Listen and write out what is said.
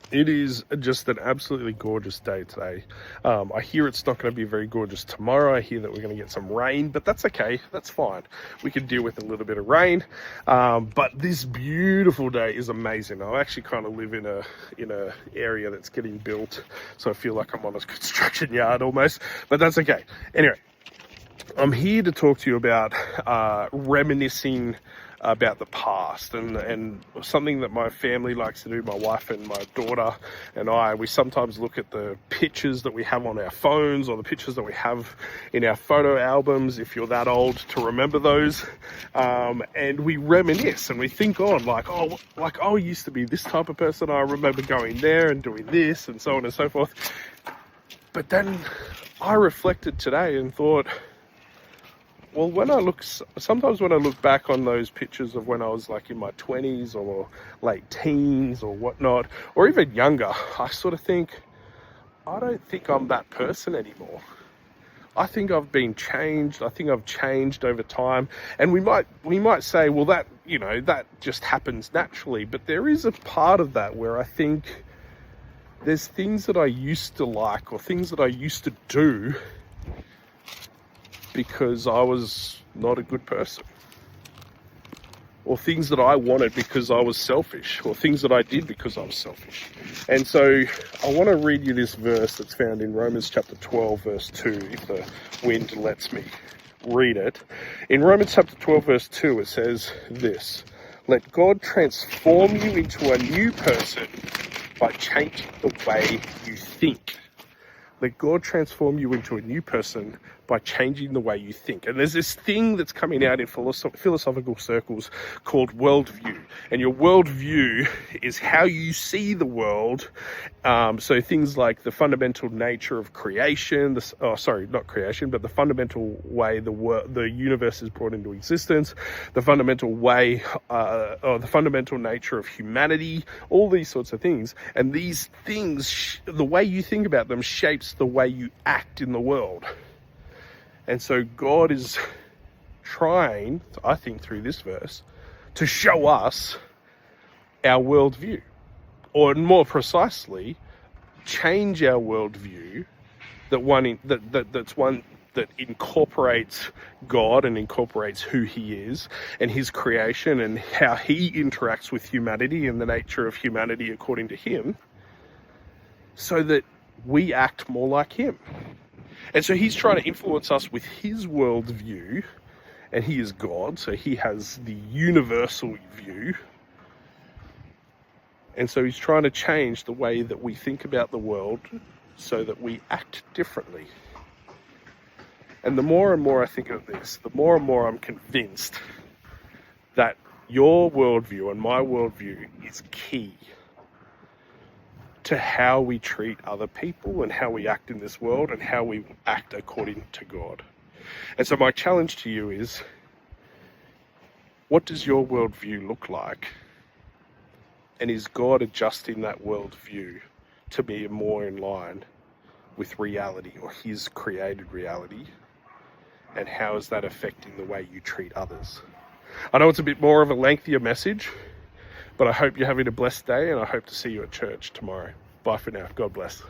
It is just an absolutely gorgeous day today. I hear it's not going to be very gorgeous tomorrow. I hear that we're going to get some rain, but that's okay. That's fine. We can deal with a little bit of rain. But this beautiful day is amazing. I actually kind of live in a area that's getting built, so I feel like I'm on a construction yard almost. But that's okay. Anyway, I'm here to talk to you about reminiscing about the past and something that my family likes to do. My wife and my daughter and we sometimes look at the pictures that we have on our phones or the pictures that we have in our photo albums, if you're that old to remember those, and we reminisce and we think on like I used to be this type of person. I remember going there and doing this and so on and so forth. But then I reflected today and thought, well, sometimes when I look back on those pictures of when I was like in my 20s or late teens or whatnot, or even younger, I sort of think, I don't think I'm that person anymore. I think I've been changed. I think I've changed over time. And we might say, well, that just happens naturally. But there is a part of that where I think there's things that I used to like or things that I used to do because I was not a good person, or things that I wanted because I was selfish, or things that I did because I was selfish. And so I want to read you this verse that's found in Romans chapter 12 verse 2, if the wind lets me read it. In Romans chapter 12 verse 2 it says this: "Let God transform you into a new person by changing the way you think." Let God transform you into a new person by changing the way you think. And there's this thing that's coming out in philosophical circles called worldview. And your worldview is how you see the world. So things like the fundamental nature of creation, the fundamental way the universe is brought into existence, the fundamental way, or the fundamental nature of humanity, all these sorts of things. And these things, the way you think about them shapes the way you act in the world. And so God is trying, I think through this verse, to show us our worldview, or more precisely, change our worldview that's one that incorporates God and incorporates who He is and His creation and how He interacts with humanity and the nature of humanity according to Him, so that we act more like Him. And so He's trying to influence us with His worldview, and He is God, so He has the universal view. And so He's trying to change the way that we think about the world so that we act differently. And the more and more I think of this, the more and more I'm convinced that your worldview and my worldview is key to how we treat other people and how we act in this world and how we act according to God. And so my challenge to you is, what does your worldview look like? And is God adjusting that worldview to be more in line with reality, or His created reality? And how is that affecting the way you treat others? I know it's a bit more of a lengthier message, but I hope you're having a blessed day, and I hope to see you at church tomorrow. Bye for now. God bless.